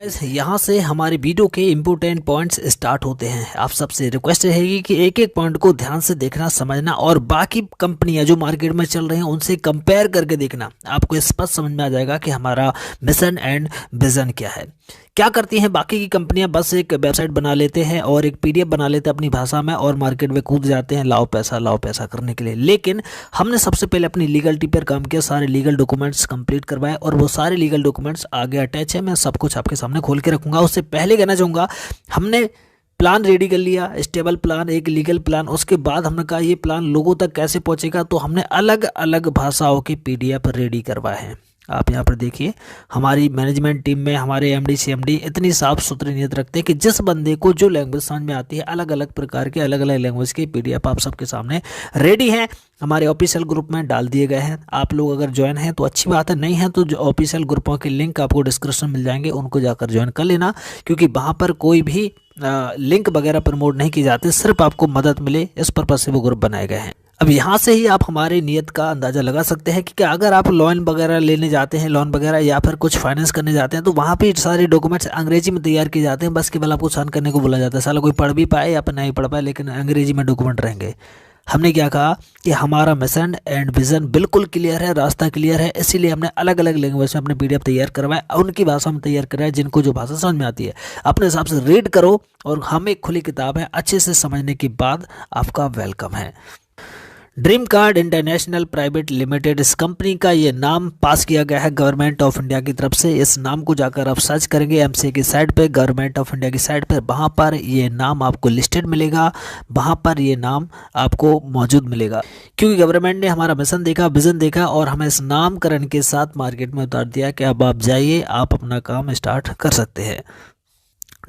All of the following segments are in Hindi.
यहाँ से हमारे वीडियो के इम्पोर्टेंट पॉइंट्स स्टार्ट होते हैं। आप सबसे रिक्वेस्ट रहेगी कि एक एक पॉइंट को ध्यान से देखना, समझना और बाकी कंपनियां जो मार्केट में चल रही हैं उनसे कंपेयर करके देखना। आपको स्पष्ट समझ में आ जाएगा कि हमारा मिशन एंड विजन क्या है। क्या करती हैं बाकी की कंपनियां? बस एक वेबसाइट बना लेते हैं और एक पीडीएफ बना लेते हैं अपनी भाषा में और मार्केट में कूद जाते हैं लाओ पैसा करने के लिए। लेकिन हमने सबसे पहले अपनी लीगलिटी पर काम किया, सारे लीगल डॉक्यूमेंट्स कंप्लीट करवाए और वो सारे लीगल डॉक्यूमेंट्स आगे अटैच है। मैं सब कुछ आपके सामने खोल के रखूंगा। उससे पहले कहना चाहूँगा, हमने प्लान रेडी कर लिया, स्टेबल प्लान, एक लीगल प्लान। उसके बाद हमने कहा ये प्लान लोगों तक कैसे पहुंचेगा, तो हमने अलग अलग भाषाओं के पीडीएफ रेडी करवाए हैं। आप यहाँ पर देखिए, हमारी मैनेजमेंट टीम में हमारे एमडी सीएमडी इतनी साफ सुथरी नीयत रखते हैं कि जिस बंदे को जो लैंग्वेज समझ में आती है, अलग अलग प्रकार के अलग अलग लैंग्वेज के पीडीएफ आप सबके सामने रेडी हैं। हमारे ऑफिशियल ग्रुप में डाल दिए गए हैं। आप लोग अगर ज्वाइन हैं तो अच्छी बात है, नहीं है तो जो ऑफिशियल ग्रुपों के लिंक आपको डिस्क्रिप्शन मिल जाएंगे, उनको जाकर ज्वाइन कर लेना, क्योंकि वहाँ पर कोई भी लिंक वगैरह प्रमोट नहीं किए जाते, सिर्फ आपको मदद मिले इस पर्पज से वो ग्रुप बनाए गए हैं। अब यहाँ से ही आप हमारी नीयत का अंदाज़ा लगा सकते हैं कि अगर आप लोन वगैरह लेने जाते हैं, लोन वगैरह या फिर कुछ फाइनेंस करने जाते हैं, तो वहाँ पे सारे डॉक्यूमेंट्स अंग्रेजी में तैयार किए जाते हैं। बस केवल आपको साइन करने को बोला जाता है। साला कोई पढ़ भी पाए या फिर नहीं पढ़ पाए, लेकिन अंग्रेजी में डॉक्यूमेंट रहेंगे। हमने क्या कहा कि हमारा मिशन एंड विजन बिल्कुल क्लियर है, रास्ता क्लियर है, इसीलिए हमने अलग अलग लैंग्वेज में अपने पीडीएफ तैयार करवाए, उनकी भाषा में तैयार कराए, जिनको जो भाषा समझ में आती है अपने हिसाब से रीड करो। और हम एक खुली किताब है, अच्छे से समझने के बाद आपका वेलकम है। Dream card international private limited, इस कंपनी का ये नाम पास किया गया है गवर्नमेंट ऑफ इंडिया की तरफ से। इस नाम को जाकर आप सर्च करेंगे एमसीए की साइट पे, गवर्नमेंट ऑफ इंडिया की साइट पे, वहाँ पर ये नाम आपको लिस्टेड मिलेगा, वहाँ पर ये नाम आपको मौजूद मिलेगा। क्योंकि गवर्नमेंट ने हमारा मिशन देखा, विजन देखा और हमें इस नामकरण के साथ मार्केट में उतार दिया कि अब आप जाइए, आप अपना काम स्टार्ट कर सकते हैं।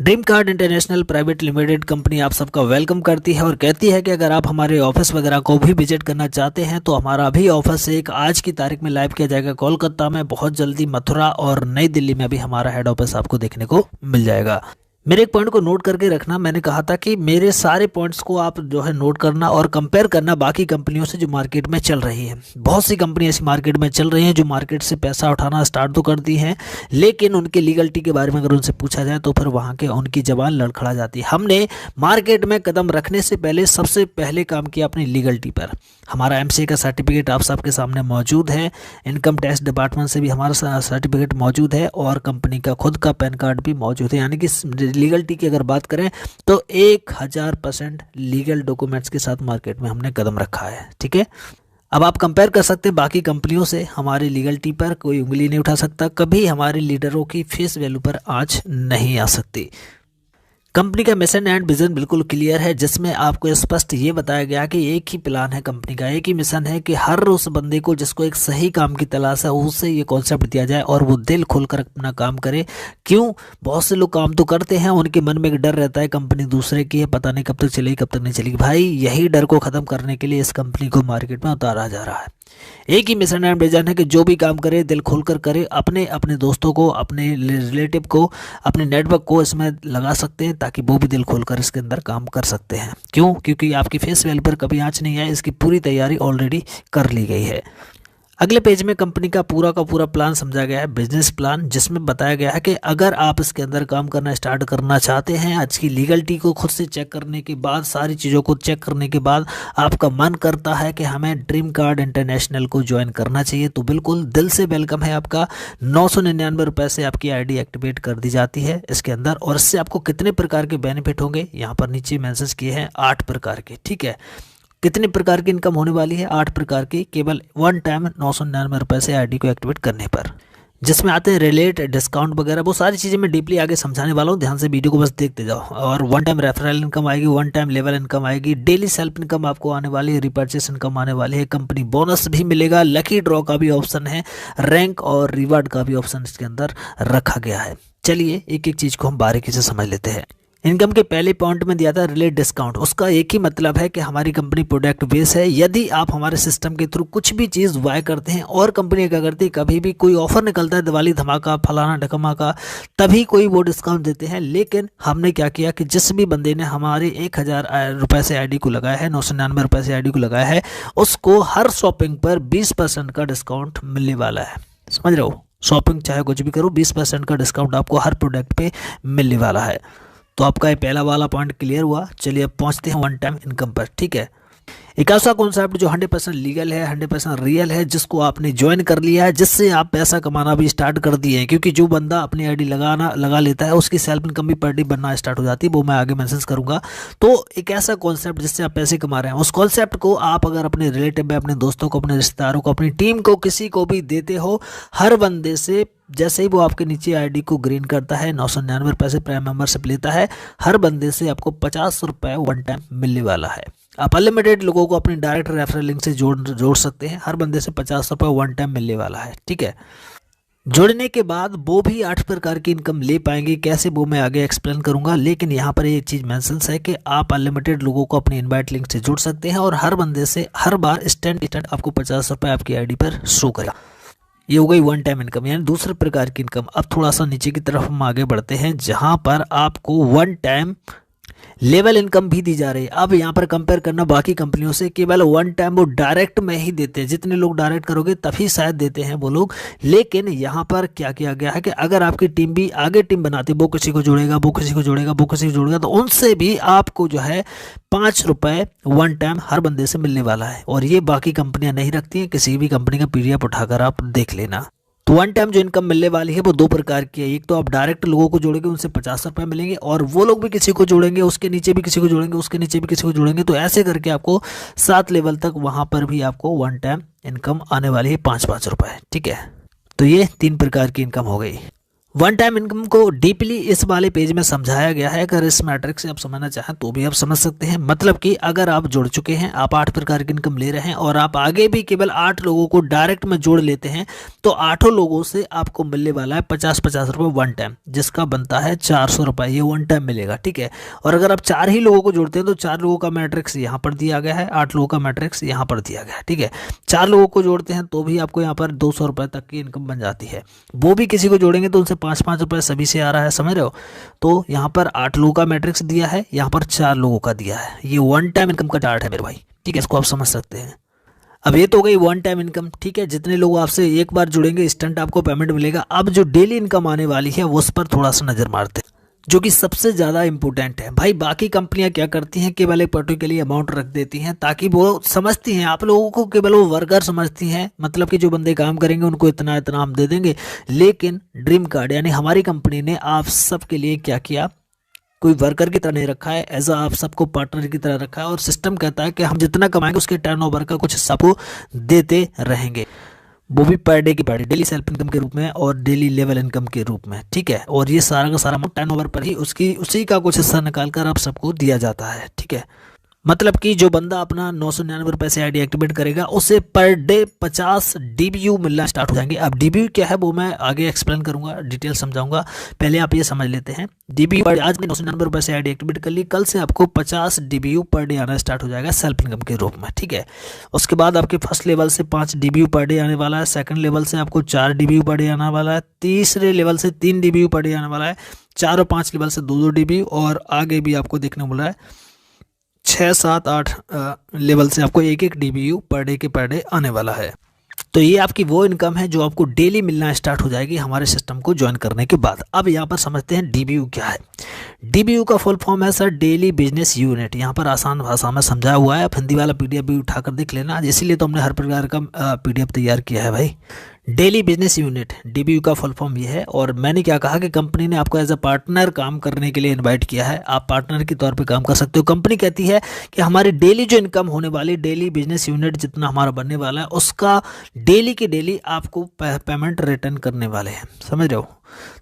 Dream card international private limited company आप सबका वेलकम करती है और कहती है कि अगर आप हमारे ऑफिस वगैरह को भी विजिट करना चाहते हैं तो हमारा भी ऑफिस एक आज की तारीख में लाइव किया जाएगा कोलकाता में। बहुत जल्दी मथुरा और नई दिल्ली में भी हमारा हेड ऑफिस आपको देखने को मिल जाएगा। मेरे एक पॉइंट को नोट करके रखना, मैंने कहा था कि मेरे सारे पॉइंट्स को आप जो है नोट करना और कंपेयर करना बाकी कंपनियों से जो मार्केट में चल रही हैं। बहुत सी कंपनी ऐसी मार्केट में चल रही हैं जो मार्केट से पैसा उठाना स्टार्ट तो कर दी हैं, लेकिन उनकी लीगलिटी के बारे में अगर उनसे पूछा जाए तो फिर वहाँ के उनकी जबान लड़खड़ा जाती है। हमने मार्केट में कदम रखने से पहले सबसे पहले काम किया अपनी लीगलिटी पर। हमारा एमसीए का सर्टिफिकेट आप सबके सामने मौजूद है, इनकम टैक्स डिपार्टमेंट से भी हमारा सर्टिफिकेट मौजूद है और कंपनी का खुद का पैन कार्ड भी मौजूद है। यानी कि लीगलिटी की अगर बात करें तो 1000% लीगल डॉक्यूमेंट्स के साथ मार्केट में हमने कदम रखा है। ठीक है, अब आप कंपेयर कर सकते हैं बाकी कंपनियों से। हमारी लीगलिटी पर कोई उंगली नहीं उठा सकता, कभी हमारे लीडरों की फेस वैल्यू पर आंच नहीं आ सकती। कंपनी का मिशन एंड विजन बिल्कुल क्लियर है, जिसमें आपको स्पष्ट ये बताया गया कि एक ही प्लान है कंपनी का, एक ही मिशन है कि हर उस बंदे को जिसको एक सही काम की तलाश है उससे ये कॉन्सेप्ट दिया जाए और वो दिल खोलकर अपना काम करे। क्यों? बहुत से लोग काम तो करते हैं, उनके मन में एक डर रहता है कंपनी दूसरे की है, पता नहीं कब तक चलेगी कब तक नहीं चलेगी। भाई, यही डर को ख़त्म करने के लिए इस कंपनी को मार्केट में उतारा जा रहा है। एक ही मिशन एंड विजन है कि जो भी काम करे दिल खोलकर करे, अपने अपने दोस्तों को, अपने रिलेटिव को, अपने नेटवर्क को इसमें लगा सकते हैं ताकि वो भी दिल खोलकर इसके अंदर काम कर सकते हैं। क्यों? क्योंकि आपकी फेस वैल्यू पर कभी आंच नहीं है, इसकी पूरी तैयारी ऑलरेडी कर ली गई है। अगले पेज में कंपनी का पूरा प्लान समझा गया है, बिजनेस प्लान, जिसमें बताया गया है कि अगर आप इसके अंदर काम करना स्टार्ट करना चाहते हैं, आज की लीगलिटी को खुद से चेक करने के बाद, सारी चीज़ों को चेक करने के बाद आपका मन करता है कि हमें ड्रीम कार्ड इंटरनेशनल को ज्वाइन करना चाहिए, तो बिल्कुल दिल से वेलकम है आपका। 999 रुपये से आपकी आईडी एक्टिवेट कर दी जाती है इसके अंदर। और इससे आपको कितने प्रकार के बेनिफिट होंगे यहाँ पर नीचे मैंशन किए हैं, 8 प्रकार के। ठीक है, कितने प्रकार की इनकम होने वाली है? 8 प्रकार की, केवल वन टाइम 999 रुपये से आईडी को एक्टिवेट करने पर, जिसमें आते हैं रिलेट, डिस्काउंट वगैरह। वो सारी चीज़ें मैं डीपली आगे समझाने वाला हूँ, ध्यान से वीडियो को बस देखते जाओ। और वन टाइम रेफरल इनकम आएगी, वन टाइम लेवल इनकम आएगी, डेली सेल्फ इनकम आपको आने वाली है, रिपर्चेस इनकम आने वाली है, कंपनी बोनस भी मिलेगा, लकी ड्रॉ का भी ऑप्शन है, रैंक और रिवार्ड का भी ऑप्शन इसके अंदर रखा गया है। चलिए एक एक चीज़ को हम बारीकी से समझ लेते हैं। इनकम के पहले पॉइंट में दिया था रिलेट डिस्काउंट। उसका एक ही मतलब है कि हमारी कंपनी प्रोडक्ट बेस है। यदि आप हमारे सिस्टम के थ्रू कुछ भी चीज़ बाय करते हैं, और कंपनी क्या करती है, कभी भी कोई ऑफर निकलता है, दिवाली धमाका, फलाना ढकमाका, तभी कोई वो डिस्काउंट देते हैं। लेकिन हमने क्या किया कि जिस भी बंदे ने हमारे 1000 रुपये से आईडी को लगाया है, 999 रुपये से आईडी को लगाया है, उसको हर शॉपिंग पर 20% का डिस्काउंट मिलने वाला है। समझ रहे हो? शॉपिंग चाहे कुछ भी करो, 20% का डिस्काउंट आपको हर प्रोडक्ट पे मिलने वाला है। तो आपका ये पहला वाला पॉइंट क्लियर हुआ। चलिए अब पहुंचते हैं वन टाइम इनकम पर, ठीक है। एक ऐसा कॉन्सेप्ट जो 100% लीगल है, 100% रियल है, जिसको आपने ज्वाइन कर लिया है, जिससे आप पैसा कमाना भी स्टार्ट कर दिए हैं। क्योंकि जो बंदा अपनी आईडी लगा लेता है, उसकी सेल्फ इनकम भी पर डे बनना स्टार्ट हो जाती है, वो मैं आगे मेंशन करूंगा। तो एक ऐसा कॉन्सेप्ट जिससे आप पैसे कमा रहे हैं, उस कॉन्सेप्ट को आप अगर अपने रिलेटिव में, अपने दोस्तों को, अपने रिश्तेदारों को, अपनी टीम को, किसी को भी देते हो, हर बंदे से जैसे ही वो आपके नीचे आईडी को ग्रीन करता है, 999 रुपये से प्राइम मेंबरशिप लेता है, हर बंदे से आपको 50 रुपये वन टाइम मिलने वाला है। आप अनलिमिटेड लोगों को अपनी डायरेक्ट रेफरल लिंक से जोड़ सकते हैं। हर बंदे से 50 रुपये वन टाइम मिलने वाला है, ठीक है। जोड़ने के बाद वो भी 8 प्रकार की इनकम ले पाएंगे। कैसे, वो मैं आगे एक्सप्लेन करूंगा। लेकिन यहाँ पर एक चीज़ मेंशन है कि आप अनलिमिटेड लोगों को अपनी इनवाइट लिंक से जोड़ सकते हैं और हर बंदे से हर बार इंस्टेंट आपको 50 रुपये आपकी आईडी पर शो करेगा। ये हो गई वन टाइम इनकम, यानी दूसरे प्रकार की इनकम। अब थोड़ा सा नीचे की तरफ हम आगे बढ़ते हैं, जहां पर आपको वन टाइम लेवल इनकम भी दी जा रही है। अब यहाँ पर कंपेयर करना बाकी कंपनियों से, केवल वन टाइम वो डायरेक्ट में ही देते हैं, जितने लोग डायरेक्ट करोगे तभी शायद देते हैं वो लोग। लेकिन यहाँ पर क्या किया गया है कि अगर आपकी टीम भी आगे टीम बनाती, वो किसी को जोड़ेगा, वो किसी को जोड़ेगा, वो किसी को जोड़ेगा, तो उनसे भी आपको जो है 5 रुपये वन टाइम हर बंदे से मिलने वाला है। और ये बाकी कंपनियां नहीं रखती हैं। किसी भी कंपनी का PDF उठाकर आप देख लेना। तो वन टाइम जो इनकम मिलने वाली है वो 2 प्रकार की है। एक तो आप डायरेक्ट लोगों को जोड़ेंगे, उनसे 50 रुपये मिलेंगे, और वो लोग भी किसी को जोड़ेंगे, उसके नीचे भी किसी को जोड़ेंगे, उसके नीचे भी किसी को जोड़ेंगे। तो ऐसे करके आपको 7 लेवल तक वहाँ पर भी आपको वन टाइम इनकम आने वाली है, 5-5 रुपये, ठीक है। तो ये 3 प्रकार की इनकम हो गई। वन टाइम इनकम को डीपली इस वाले पेज में समझाया गया है। अगर इस मैट्रिक्स से आप समझना चाहें तो भी आप समझ सकते हैं। मतलब कि अगर आप जुड़ चुके हैं, आप 8 प्रकार की इनकम ले रहे हैं और आप आगे भी केवल 8 लोगों को डायरेक्ट में जोड़ लेते हैं, तो 8 लोगों से आपको मिलने वाला है 50-50 रुपये वन टाइम, जिसका बनता है 400 रुपये। ये वन टाइम मिलेगा, ठीक है। और अगर आप 4 ही लोगों को जोड़ते हैं तो 4 लोगों का मैट्रिक्स यहाँ पर दिया गया है, 8 लोगों का मैट्रिक्स यहाँ पर दिया गया है, ठीक है। 4 लोगों को जोड़ते हैं तो भी आपको यहाँ पर 200 रुपये तक की इनकम बन जाती है। वो भी किसी को जोड़ेंगे तो उनसे 5-5 रुपये सभी से आ रहा है, समझ रहे हो। तो यहाँ पर 8 लोगों का मैट्रिक्स दिया है, यहाँ पर 4 लोगों का दिया है। ये वन टाइम इनकम का चार्ट है मेरे भाई, ठीक है। इसको आप समझ सकते हैं। अब ये तो हो गई वन टाइम इनकम, ठीक है। जितने लोग आपसे एक बार जुड़ेंगे इंस्टेंट आपको पेमेंट मिलेगा। अब जो डेली इनकम आने वाली है उस पर थोड़ा सा नजर मारते हैं, जो कि सबसे ज़्यादा इंपॉर्टेंट है। भाई बाकी कंपनियां क्या करती हैं, केवल एक पर्टिकुलर अमाउंट रख देती हैं, ताकि वो समझती हैं आप लोगों को, केवल वो वर्कर समझती हैं। मतलब कि जो बंदे काम करेंगे उनको इतना इतना हम दे देंगे। लेकिन ड्रीम कार्ड यानी हमारी कंपनी ने आप सबके लिए क्या किया, कोई वर्कर की तरह नहीं रखा है, एज आप सबको पार्टनर की तरह रखा है। और सिस्टम कहता है कि हम जितना कमाएंगे उसके टर्नओवर का कुछ हिस्सा को देते रहेंगे, वो भी पर डे की per day, daily self income के रूप में और डेली लेवल इनकम के रूप में, ठीक है। और ये सारा का सारा टर्नओवर पर ही उसी का कुछ हिस्सा निकाल कर आप सबको दिया जाता है, ठीक है। मतलब कि जो बंदा अपना 999 रुपये से आईडी एक्टिवेट करेगा, उसे पर डे 50 DBU मिलना स्टार्ट हो जाएंगे। अब DBU क्या है वो मैं आगे एक्सप्लेन करूंगा, डिटेल समझाऊंगा। पहले आप ये समझ लेते हैं। DBU आज में 999 रुपये से आईडी एक्टिवेट कर ली, कल से आपको 50 DBU पर डे आना स्टार्ट हो जाएगा सेल्फ इनकम के रूप में, ठीक है। उसके बाद आपके फर्स्ट लेवल से 5 DBU पर डे आने वाला है, सेकंड लेवल से आपको 4 DBU पर डे आने वाला है, तीसरे लेवल से 3 DBU पर डे आने वाला है, 4 और 5 लेवल से 2-2 DBU, और आगे भी आपको देखने को मिल रहा है 6, 7, 8 लेवल से आपको 1-1 DBU पर डे आने वाला है। तो ये आपकी वो इनकम है जो आपको डेली मिलना स्टार्ट हो जाएगी हमारे सिस्टम को ज्वाइन करने के बाद। अब यहाँ पर समझते हैं DBU क्या है। DBU का फुल फॉर्म है सर डेली बिजनेस यूनिट। यहाँ पर आसान भाषा में समझाया हुआ है, आप हिंदी वाला PDF भी उठाकर देख लेना, इसीलिए तो हमने हर प्रकार का PDF तैयार किया है भाई। डेली बिजनेस यूनिट DBU का फुल फॉर्म ये है। और मैंने क्या कहा कि कंपनी ने आपको एज अ पार्टनर काम करने के लिए इनवाइट किया है, आप पार्टनर के तौर पे काम कर सकते हो। कंपनी कहती है कि हमारी डेली जो इनकम होने वाली, डेली बिजनेस यूनिट जितना हमारा बनने वाला है, उसका डेली के डेली आपको पेमेंट रिटर्न करने वाले हैं, समझ रहे हो।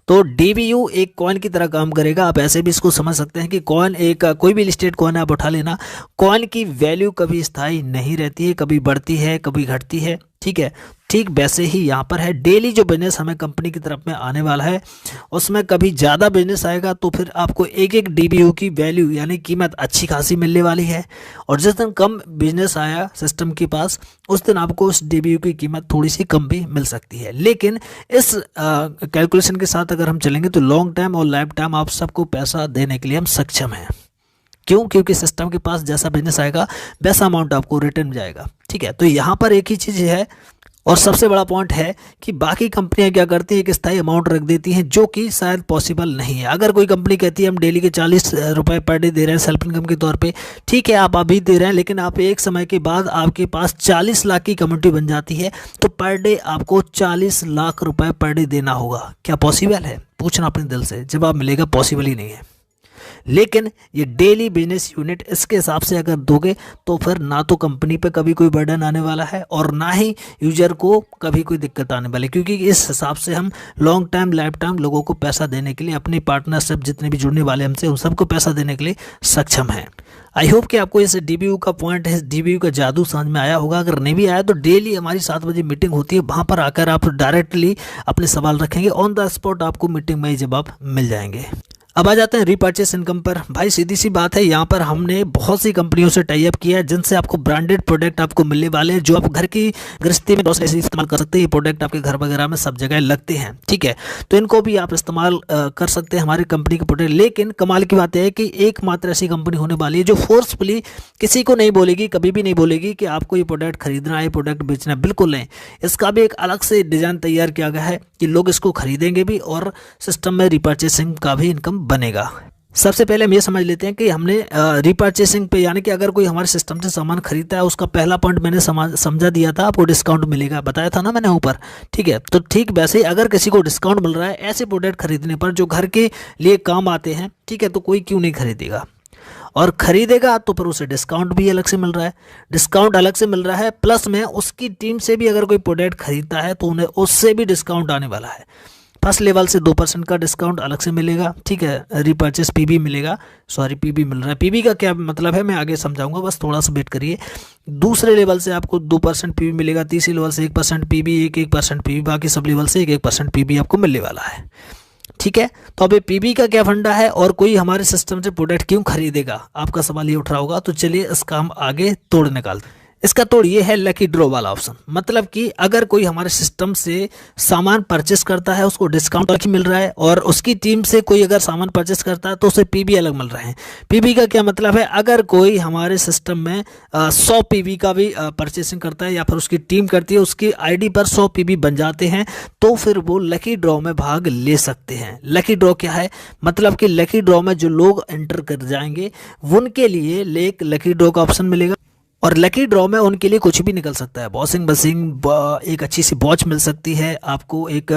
तो DBU एक कॉइन की तरह काम करेगा। आप ऐसे भी इसको समझ सकते हैं कि कॉइन एक कोई भी लिस्टेड कॉइन आप उठा लेना, कॉइन की वैल्यू कभी स्थायी नहीं रहती है, कभी बढ़ती है कभी घटती है, ठीक है। ठीक वैसे ही यहाँ पर है, डेली जो बिजनेस हमें कंपनी की तरफ में आने वाला है, उसमें कभी ज़्यादा बिजनेस आएगा तो फिर आपको 1-1 DBU की वैल्यू यानी कीमत अच्छी खासी मिलने वाली है। और जिस दिन कम बिजनेस आया सिस्टम के पास, उस दिन आपको उस DBU की कीमत थोड़ी सी कम भी मिल सकती है। लेकिन इस कैलकुलेशन के साथ अगर हम चलेंगे तो लॉन्ग टाइम और लाइफ टाइम आप सबको पैसा देने के लिए हम सक्षम हैं। क्यों? क्योंकि सिस्टम के पास जैसा बिजनेस आएगा वैसा अमाउंट आपको रिटर्न जाएगा, ठीक है। तो यहाँ पर एक ही चीज़ है, और सबसे बड़ा पॉइंट है कि बाकी कंपनियां क्या करती है, एक स्थायी अमाउंट रख देती हैं जो कि शायद पॉसिबल नहीं है। अगर कोई कंपनी कहती है हम डेली के 40 रुपए पर डे दे रहे हैं सेल्फ इनकम के तौर पे, ठीक है आप अभी दे रहे हैं, लेकिन आप एक समय के बाद आपके पास 40 लाख की कम्युनिटी बन जाती है तो पर डे आपको 40 लाख रुपए पर डे देना होगा। क्या पॉसिबल है? पूछना अपने दिल से, जवाब मिलेगा पॉसिबल ही नहीं है। लेकिन ये डेली बिजनेस यूनिट इसके हिसाब से अगर दोगे तो फिर ना तो कंपनी पे कभी कोई बर्डन आने वाला है और ना ही यूजर को कभी कोई दिक्कत आने वाली, क्योंकि इस हिसाब से हम लॉन्ग टाइम लाइफ टाइम लोगों को पैसा देने के लिए, अपनी पार्टनरशिप जितने भी जुड़ने वाले हमसे उन सबको पैसा देने के लिए सक्षम हैं। आई होप कि आपको इस डीबीयू का पॉइंट है, डीबीयू का जादू समझ में आया होगा। अगर नहीं भी आया तो डेली हमारी 7 बजे मीटिंग होती है, वहाँ पर आकर आप डायरेक्टली अपने सवाल रखेंगे, ऑन द स्पॉट आपको मीटिंग में ही जवाब मिल जाएंगे। अब आ जाते हैं रीपर्चेस इनकम पर। भाई सीधी सी बात है, यहाँ पर हमने बहुत सी कंपनियों से टाई अप किया है जिनसे आपको ब्रांडेड प्रोडक्ट आपको मिलने वाले हैं, जो आप घर की गृहस्थी में ऐसे इस्तेमाल कर सकते हैं। ये प्रोडक्ट आपके घर वगैरह में सब जगह लगते हैं, ठीक है, तो इनको भी आप इस्तेमाल कर सकते हैं हमारी कंपनी के प्रोडक्ट। लेकिन कमाल की बात यह है कि एकमात्र ऐसी कंपनी होने वाली है जो फोर्सफुली किसी को नहीं बोलेगी, कभी भी नहीं बोलेगी कि आपको ये प्रोडक्ट खरीदना है, ये प्रोडक्ट बेचना है, बिल्कुल नहीं। इसका भी एक अलग से डिजाइन तैयार किया गया है कि लोग इसको खरीदेंगे भी और सिस्टम में रिपर्चेसिंग का भी इनकम बनेगा। सबसे पहले हम ये समझ लेते हैं कि हमने रीपर्चेसिंग पे, यानी कि अगर कोई हमारे सिस्टम से सामान खरीदता है, उसका पहला पॉइंट मैंने समझा दिया था, आपको डिस्काउंट मिलेगा, बताया था ना मैंने ऊपर, ठीक है। तो ठीक वैसे ही अगर किसी को डिस्काउंट मिल रहा है ऐसे प्रोडक्ट खरीदने पर जो घर के लिए काम आते हैं, ठीक है, तो कोई क्यों नहीं खरीदेगा, और खरीदेगा तो फिर उसे डिस्काउंट भी अलग से मिल रहा है। डिस्काउंट अलग से मिल रहा है, प्लस में उसकी टीम से भी अगर कोई प्रोडक्ट खरीदता है तो उन्हें उससे भी डिस्काउंट आने वाला है। फर्स्ट लेवल से 2% का डिस्काउंट अलग से मिलेगा, ठीक है, रीपर्चेस पीबी मिलेगा, सॉरी पीबी मिल रहा है। पीबी का क्या मतलब है मैं आगे समझाऊंगा, बस थोड़ा सा वेट करिए। दूसरे लेवल से आपको 2% पीबी मिलेगा, तीसरे लेवल से 1% पीबी, 1% पीबी, बाकी सब लेवल से 1% पीबी आपको मिलने वाला है, ठीक है। तो अब ये पीबी का क्या फंडा है और कोई हमारे सिस्टम से प्रोडक्ट क्यों खरीदेगा, आपका सवाल ये उठ रहा होगा। तो चलिए इसका हम आगे तोड़ निकालते हैं। इसका तोड़ ये है लकी ड्रॉ वाला ऑप्शन, मतलब कि अगर कोई हमारे सिस्टम से सामान परचेस करता है उसको डिस्काउंट अलग मिल रहा है, और उसकी टीम से कोई अगर सामान परचेस करता है तो उसे पीबी अलग मिल रहे हैं। पीबी का क्या मतलब है, अगर कोई हमारे सिस्टम में 100 पीबी का भी परचेसिंग करता है या फिर उसकी टीम करती है, उसकी आईडी पर 100 पीबी बन जाते हैं तो फिर वो लकी ड्रॉ में भाग ले सकते हैं। लकी ड्रॉ क्या है, मतलब कि लकी ड्रॉ में जो लोग एंटर कर जाएंगे उनके लिए एक लकी ड्रॉ का ऑप्शन मिलेगा, और लकी ड्रॉ में उनके लिए कुछ भी निकल सकता है। वॉशिंग मशीन, एक अच्छी सी वॉच मिल सकती है आपको, एक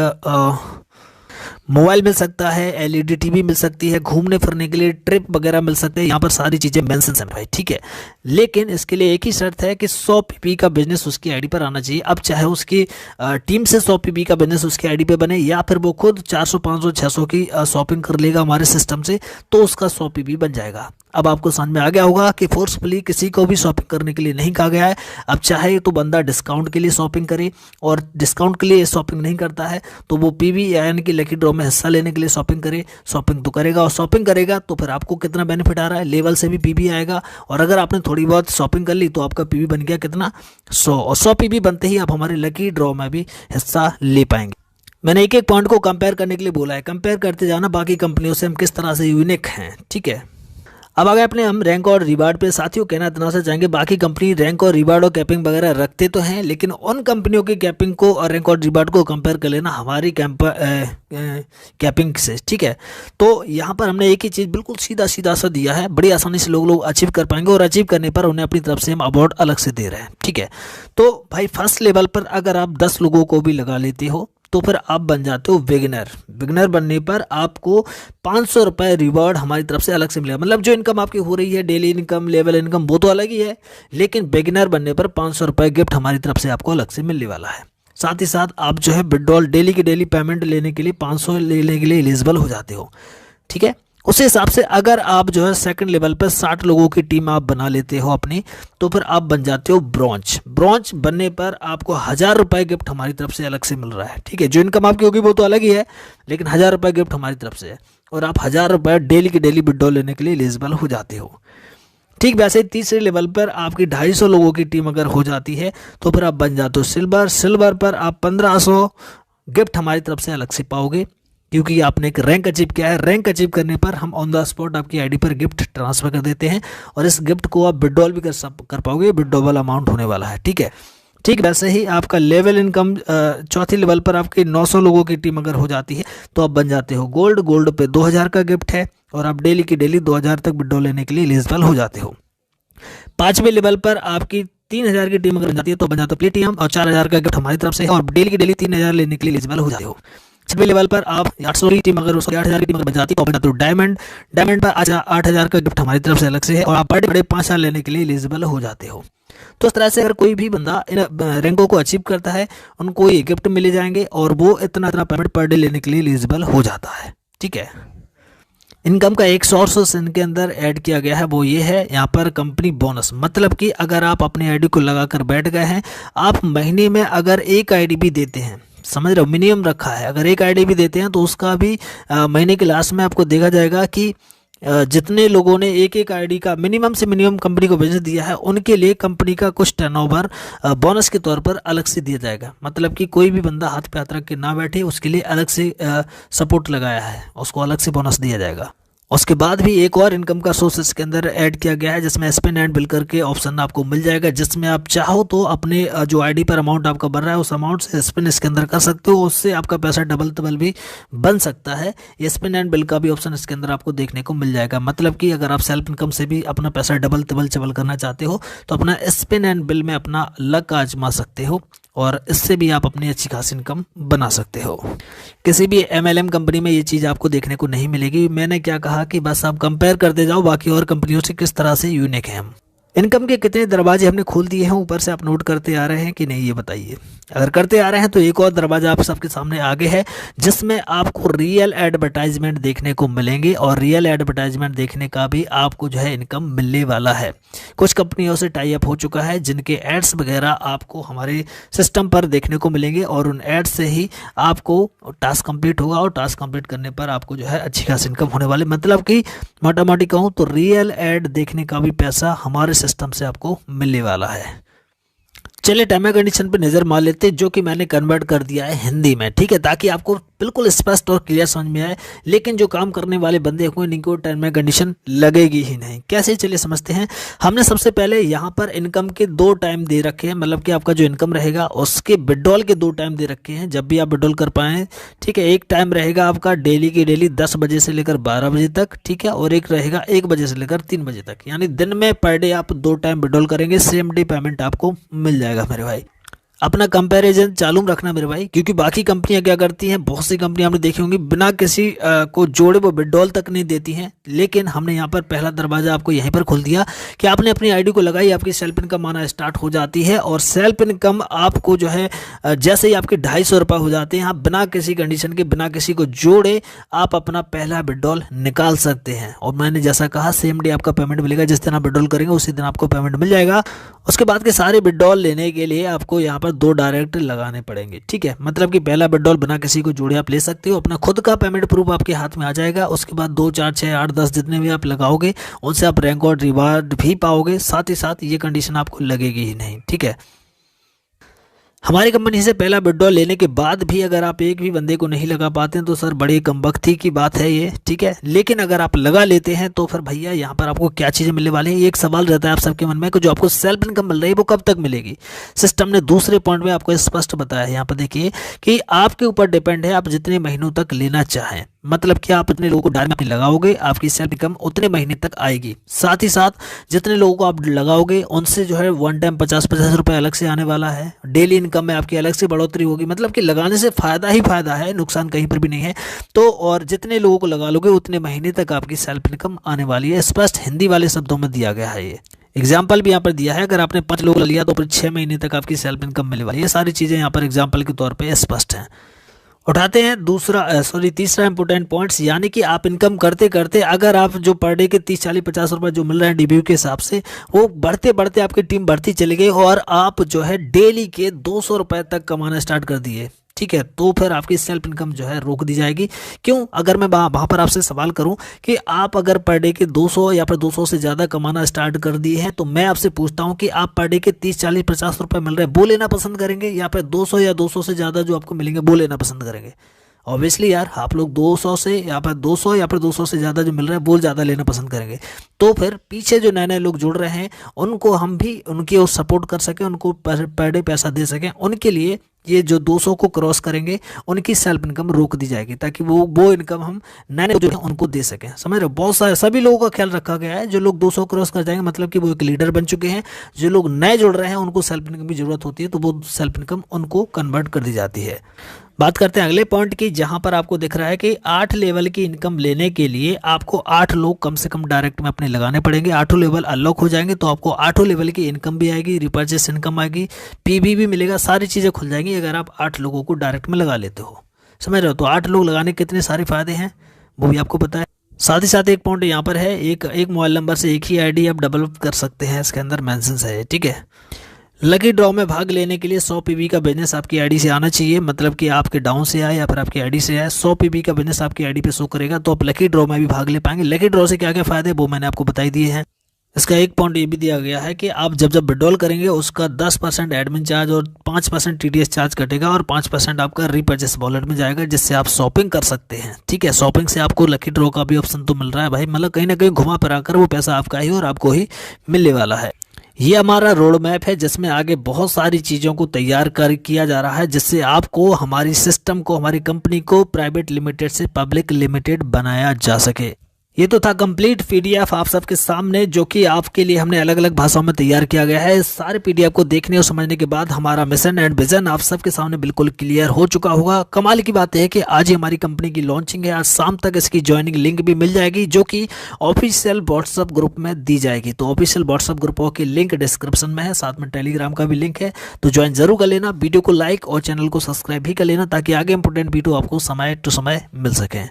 मोबाइल मिल सकता है, एलईडी टीवी मिल सकती है, घूमने फिरने के लिए ट्रिप वगैरह मिल सकते हैं। यहाँ पर सारी चीज़ें मेंशन है भाई, ठीक है। लेकिन इसके लिए एक ही शर्त है कि 100 पीबी का बिजनेस उसकी आईडी पर आना चाहिए। अब चाहे उसकी टीम से 100 पीबी का बिजनेस उसकी आईडी पे बने या फिर वो खुद 400 500 600 की शॉपिंग कर लेगा हमारे सिस्टम से, तो उसका 100 पीबी बन जाएगा। अब आपको समझ में आ गया होगा कि फोर्सफुली किसी को भी शॉपिंग करने के लिए नहीं कहा गया है। अब चाहे तो बंदा डिस्काउंट के लिए शॉपिंग करे, और डिस्काउंट के लिए शॉपिंग नहीं करता है तो वो पीबी यानी कि लकी ड्रॉ में हिस्सा लेने के लिए शॉपिंग करे, शॉपिंग तो करेगा, और शॉपिंग करेगा तो फिर आपको कितना बेनिफिट आ रहा है, लेवल से भी पीबी आएगा। और अगर आपने थोड़ी बहुत शॉपिंग कर ली तो आपका पीबी बन गया कितना, 100, और 100 पीबी बनते ही आप हमारे लकी ड्रॉ में भी हिस्सा ले पाएंगे। मैंने एक एक पॉइंट को कंपेयर करने के लिए बोला है, कंपेयर करते जाना बाकी कंपनियों से हम किस तरह से यूनिक हैं, ठीक है। अब आगे अपने हम रैंक और रिवार्ड पे साथियों कहना इतना से चाहेंगे, बाकी कंपनी रैंक और रिवार्ड और कैपिंग वगैरह रखते तो हैं, लेकिन उन कंपनियों की कैपिंग को और रैंक और रिवार्ड को कंपेयर कर लेना हमारी कैपिंग से, ठीक है। तो यहाँ पर हमने एक ही चीज़ बिल्कुल सीधा सीधा सा दिया है, बड़ी आसानी से लोग अचीव कर पाएंगे, और अचीव करने पर उन्हें अपनी तरफ से हम अवार्ड अलग से दे रहे हैं, ठीक है। तो भाई फर्स्ट लेवल पर अगर आप 10 लोगों को भी लगा लेते हो तो फिर आप बन जाते हो बिगिनर। बिगिनर बनने पर आपको 500 रुपये रिवॉर्ड हमारी तरफ से अलग से मिलेगा। मतलब जो इनकम आपकी हो रही है, डेली इनकम, लेवल इनकम, वो तो अलग ही है, लेकिन बिगिनर बनने पर 500 रुपये गिफ्ट हमारी तरफ से आपको अलग से मिलने वाला है। साथ ही साथ आप जो है विड्रॉल डेली की डेली पेमेंट लेने के लिए 500 लेने के लिए एलिजिबल हो जाते हो, ठीक है। उस हिसाब से अगर आप जो है सेकंड लेवल पर 60 लोगों की टीम आप बना लेते हो अपनी, तो फिर आप बन जाते हो ब्रॉन्ज। ब्रॉन्ज बनने पर आपको 1000 रुपये गिफ्ट हमारी तरफ से अलग से मिल रहा है, ठीक है। जो इनकम आपकी होगी वो तो अलग ही है, लेकिन 1000 रुपये गिफ्ट हमारी तरफ से है, और आप 1000 रुपये डेली की डेली विड्रॉल लेने के लिए एलिजिबल हो जाते हो। ठीक वैसे तीसरे लेवल पर आपकी 250 लोगों की टीम अगर हो जाती है तो फिर आप बन जाते हो सिल्वर। सिल्वर पर आप 1500 गिफ्ट हमारी तरफ से अलग से पाओगे, क्योंकि आपने एक रैंक अचीव किया है। रैंक अचीव करने पर हम ऑन द स्पॉट आपकी आईडी पर गिफ्ट ट्रांसफर कर देते हैं, और इस गिफ्ट को आप विड्रॉल भी कर पाओगे, विड्रॉबल अमाउंट होने वाला है, ठीक है। ठीक, वैसे ही आपका लेवल इनकम चौथी लेवल पर आपकी 900 लोगों की टीम अगर हो जाती है तो आप बन जाते हो गोल्ड। गोल्ड पे 2000 का गिफ्ट है और आप डेली की डेली 2000 तक विड्रॉ लेने के लिए एलिजिबल हो जाते हो। 5वें लेवल पर आपकी 3000 की टीम अगर बन जाती है तो बन जाते हो प्लेटिनम और 4000 का गिफ्ट हमारी तरफ से है और डेली की डेली 3000 लेने के लिए एलिजिबल हो जाते हो। 6वें लेवल पर आप 800 की टीम अगर उसको 8000 की टीम अगर बन जाती है तो बन जाते हो डायमंड। डायमंड पर आज 8000 का गिफ्ट हमारी तरफ से अलग से है और आप बड़े 5 साल लेने के लिए एलिजिबल हो जाते हो। तो इस तरह से अगर कोई भी बंदा इन रैंकों को अचीव करता है उनको ये गिफ्ट मिले जाएंगे और वो इतना इतना पेमेंट पर डे लेने के लिए एलिजिबल हो जाता है। ठीक है, इनकम का एक सोर्स इनके अंदर ऐड किया गया है, वो ये है यहाँ पर कंपनी बोनस। मतलब कि अगर आप अपनी आईडी को लगाकर बैठ गए हैं, आप महीने में अगर एक आईडी भी देते हैं, समझ रहे हो, मिनिमम रखा है, अगर एक आईडी भी देते हैं तो उसका भी महीने के लास्ट में आपको देखा जाएगा कि जितने लोगों ने एक एक आईडी का मिनिमम से मिनिमम कंपनी को बिजनेस दिया है उनके लिए कंपनी का कुछ टर्नओवर बोनस के तौर पर अलग से दिया जाएगा। मतलब कि कोई भी बंदा हाथ पे हाथ रख के ना बैठे, उसके लिए अलग से सपोर्ट लगाया है, उसको अलग से बोनस दिया जाएगा। उसके बाद भी एक और इनकम का सोर्स इसके अंदर ऐड किया गया है जिसमें स्पिन एंड बिल करके ऑप्शन आपको मिल जाएगा, जिसमें आप चाहो तो अपने जो आईडी पर अमाउंट आपका बढ़ रहा है उस अमाउंट से स्पिन इसके अंदर कर सकते हो, उससे आपका पैसा डबल डबल भी बन सकता है। ये स्पिन एंड बिल का भी ऑप्शन इसके अंदर आपको देखने को मिल जाएगा। मतलब कि अगर आप सेल्फ इनकम से भी अपना पैसा डबल डबल चबल करना चाहते हो तो अपना स्पिन एंड बिल में अपना लक आजमा सकते हो और इससे भी आप अपनी अच्छी खासी इनकम बना सकते हो। किसी भी MLM कंपनी में ये चीज़ आपको देखने को नहीं मिलेगी। मैंने क्या कहा कि बस आप कंपेयर करते जाओ बाकी और कंपनियों से किस तरह से यूनिक है हम। इनकम के कितने दरवाजे हमने खोल दिए हैं ऊपर से आप नोट करते आ रहे हैं कि नहीं, ये बताइए। अगर करते आ रहे हैं तो एक और दरवाजा आप सबके सामने आगे है जिसमें आपको रियल एडवर्टाइजमेंट देखने को मिलेंगे और रियल एडवर्टाइजमेंट देखने का भी आपको जो है इनकम मिलने वाला है। कुछ कंपनियों से टाई अप हो चुका है जिनके एड्स वगैरह आपको हमारे सिस्टम पर देखने को मिलेंगे और उन एड्स से ही आपको टास्क कंप्लीट होगा और टास्क कंप्लीट करने पर आपको जो है अच्छी खासी इनकम होने वाली। मतलब कि मोटा मोटी कहूँ तो रियल एड देखने का भी पैसा हमारे सिस्टम से आपको मिलने वाला है। चलिए टर्म एंड कंडीशन पे नज़र मार लेते हैं जो कि मैंने कन्वर्ट कर दिया है हिंदी में, ठीक है, ताकि आपको बिल्कुल स्पष्ट और क्लियर समझ में आए। लेकिन जो काम करने वाले बंदे होंगे इनको टर्म एंड कंडीशन लगेगी ही नहीं। कैसे, चलिए समझते हैं। हमने सबसे पहले यहाँ पर इनकम के 2 टाइम दे रखे हैं, मतलब कि आपका जो इनकम रहेगा उसके विड्रॉल के 2 टाइम दे रखे हैं जब भी आप विड्रॉल कर पाएँ, ठीक है। एक टाइम रहेगा आपका डेली की डेली 10 बजे से लेकर 12 बजे तक, ठीक है, और एक रहेगा 1 बजे से लेकर 3 बजे तक, यानी दिन में पर डे आप 2 टाइम विड्रॉल करेंगे, सेम डे पेमेंट आपको मिल जाएगा मेरे भाई। अपना कंपैरिजन चालू रखना मेरे भाई, क्योंकि बाकी कंपनियां क्या करती हैं, बहुत सी कंपनियां आपने देखी होंगी बिना किसी को जोड़े वो विड्रॉल तक नहीं देती हैं। लेकिन हमने यहाँ पर पहला दरवाजा आपको यहीं पर खोल दिया कि आपने अपनी आईडी को लगाई, आपकी सेल्फ इनकम आना स्टार्ट हो जाती है और सेल्फ इनकम आपको जो है जैसे ही आपके 250 रुपये हो जाते हैं, आप बिना किसी कंडीशन के बिना किसी को जोड़े आप अपना पहला विड्रॉल निकाल सकते हैं। और मैंने जैसा कहा सेम डे आपका पेमेंट मिलेगा, जिस दिन आप विड्रॉल करेंगे उसी दिन आपको पेमेंट मिल जाएगा। उसके बाद के सारे विड्रॉल लेने के लिए आपको यहाँ पर 2 डायरेक्ट लगाने पड़ेंगे, ठीक है। मतलब कि पहला विड्रॉल बिना किसी को जोड़े आप ले सकते हो, अपना खुद का पेमेंट प्रूफ आपके हाथ में आ जाएगा। उसके बाद 2, 4, 6, 8, 10 जितने भी आप लगाओगे उनसे आप रैंक और रिवार्ड भी पाओगे। साथ ही साथ ये कंडीशन आपको लगेगी ही नहीं, ठीक है। हमारी कंपनी से पहला विड्रॉल लेने के बाद भी अगर आप एक भी बंदे को नहीं लगा पाते हैं तो सर बड़ी कमबख्ती की बात है ये, ठीक है। लेकिन अगर आप लगा लेते हैं तो फिर भैया यहाँ पर आपको क्या चीज़ें मिलने वाली हैं। एक सवाल रहता है आप सबके मन में कि जो आपको सेल्फ इनकम मिल रही है वो कब तक मिलेगी। सिस्टम ने दूसरे पॉइंट में आपको स्पष्ट बताया है, यहाँ पर देखिए कि आपके ऊपर डिपेंड है आप जितने महीनों तक लेना चाहें। मतलब कि आप इतने लोगों को डायरेक्ट में लगाओगे आपकी सेल्फ इनकम उतने महीने तक आएगी। साथ ही साथ जितने लोगों को आप लगाओगे उनसे जो है वन टाइम 50-50 रुपये अलग से आने वाला है। डेली इनकम में आपकी अलग से बढ़ोतरी होगी। मतलब कि लगाने से फ़ायदा ही फ़ायदा है, नुकसान कहीं पर भी नहीं है। तो और जितने लोगों को लगा लोगे उतने महीने तक आपकी सेल्फ इनकम आने वाली है। स्पष्ट हिंदी वाले शब्दों में दिया गया है। ये एग्जाम्पल भी यहाँ पर दिया है, अगर आपने 5 लोग लिया तो फिर 6 महीने तक आपकी सेल्फ इनकम मिलने वाली है। ये सारी चीज़ें यहाँ पर एग्जाम्पल के तौर पर स्पष्ट हैं। उठाते हैं तीसरा इंपॉर्टेंट पॉइंट्स, यानी कि आप इनकम करते करते अगर आप जो पर डे के 30, 40, 50 रुपये जो मिल रहे हैं डीबीयू के हिसाब से वो बढ़ते बढ़ते आपकी टीम बढ़ती चली गई और आप जो है डेली के 200 रुपये तक कमाना स्टार्ट कर दिए, ठीक है, तो फिर आपकी सेल्फ इनकम जो है रोक दी जाएगी। क्यों? अगर मैं वहाँ पर आपसे सवाल करूं कि आप अगर पर डे के 200 या फिर 200 से ज़्यादा कमाना स्टार्ट कर दिए हैं तो मैं आपसे पूछता हूं कि आप पर डे के 30, 40, 50 रुपये मिल रहे हैं वो लेना पसंद करेंगे या फिर 200 या 200 से ज़्यादा जो आपको मिलेंगे वो लेना पसंद करेंगे? ऑब्वियसली यार आप लोग 200 से या फिर 200 या फिर 200 से ज़्यादा जो मिल रहा है वो ज़्यादा लेना पसंद करेंगे। तो फिर पीछे जो नए नए लोग जुड़ रहे हैं उनको हम भी उनकी ओर सपोर्ट कर सकें, उनको पर डे पैसा दे सकें, उनके लिए ये जो 200 को क्रॉस करेंगे उनकी सेल्फ इनकम रोक दी जाएगी, ताकि वो इनकम हम नए नए जो है उनको दे सकें। समझ रहे हो, बहुत सारे सभी लोगों का ख्याल रखा गया है। जो लोग 200 क्रॉस कर जाएंगे मतलब कि वो एक लीडर बन चुके हैं। जो लोग नए जुड़ रहे हैं उनको सेल्फ इनकम की जरूरत होती है, तो वो सेल्फ इनकम उनको कन्वर्ट कर दी जाती है। बात करते हैं अगले पॉइंट की, जहां पर आपको दिख रहा है कि 8 लेवल की इनकम लेने के लिए आपको 8 लोग कम से कम डायरेक्ट में अपने लगाने पड़ेंगे। 8 लेवल अनलॉक हो जाएंगे तो आपको 8 लेवल की इनकम भी आएगी, रिपर्चेस इनकम आएगी, पीबी भी मिलेगा, सारी चीज़ें खुल जाएंगी अगर आप 8 लोगों को डायरेक्ट में लगा लेते हो। समझ रहे हो, तो 8 लोग लगाने के कितने सारे फायदे हैं वो भी आपको पता है। साथ ही साथ एक पॉइंट यहाँ पर है, एक मोबाइल नंबर से एक ही आईडी आप डेवलप कर सकते हैं, इसके अंदर मेंशंस है। ठीक है, लकी ड्रॉ में भाग लेने के लिए 100 पीबी का बिजनेस आपकी आईडी से आना चाहिए, मतलब कि आपके डाउन से आए या फिर आपकी आईडी से आए, 100 पीबी का बिजनेस आपकी आईडी पे शो करेगा तो आप लकी ड्रॉ में भी भाग ले पाएंगे। लकी ड्रॉ से क्या क्या फायदे वो मैंने आपको बताई दिए हैं। इसका एक पॉइंट ये भी दिया गया है कि आप जब विड्रॉल करेंगे उसका 10% एडमिन चार्ज और 5% टीडीएस चार्ज कटेगा और 5% आपका रीपर्चेस वॉलेट में जाएगा, जिससे आप शॉपिंग कर सकते हैं। ठीक है, शॉपिंग से आपको लकी ड्रॉ का भी ऑप्शन तो मिल रहा है भाई, मतलब कहीं ना कहीं घुमा फिरा कर वो पैसा आपका ही और आपको ही मिलने वाला है। ये हमारा रोड मैप है जिसमें आगे बहुत सारी चीज़ों को तैयार कर किया जा रहा है, जिससे आपको हमारी सिस्टम को, हमारी कंपनी को प्राइवेट लिमिटेड से पब्लिक लिमिटेड बनाया जा सके। ये तो था कंप्लीट पीडीएफ आप सबके सामने, जो कि आपके लिए हमने अलग अलग भाषाओं में तैयार किया गया है। इस सारे पीडीएफ को देखने और समझने के बाद हमारा मिशन एंड विजन आप सबके सामने बिल्कुल क्लियर हो चुका होगा। कमाल की बात है कि आज ही हमारी कंपनी की लॉन्चिंग है, आज शाम तक इसकी ज्वाइनिंग लिंक भी मिल जाएगी, जो कि ऑफिशियल व्हाट्सअप ग्रुप में दी जाएगी। तो ऑफिशियल व्हाट्सअप ग्रुपों की लिंक डिस्क्रिप्शन में है, साथ में टेलीग्राम का भी लिंक है, तो ज्वाइन जरूर कर लेना। वीडियो को लाइक और चैनल को सब्सक्राइब भी कर लेना, ताकि आगे इंपोर्टेंट वीडियो आपको समय टू समय मिल सके।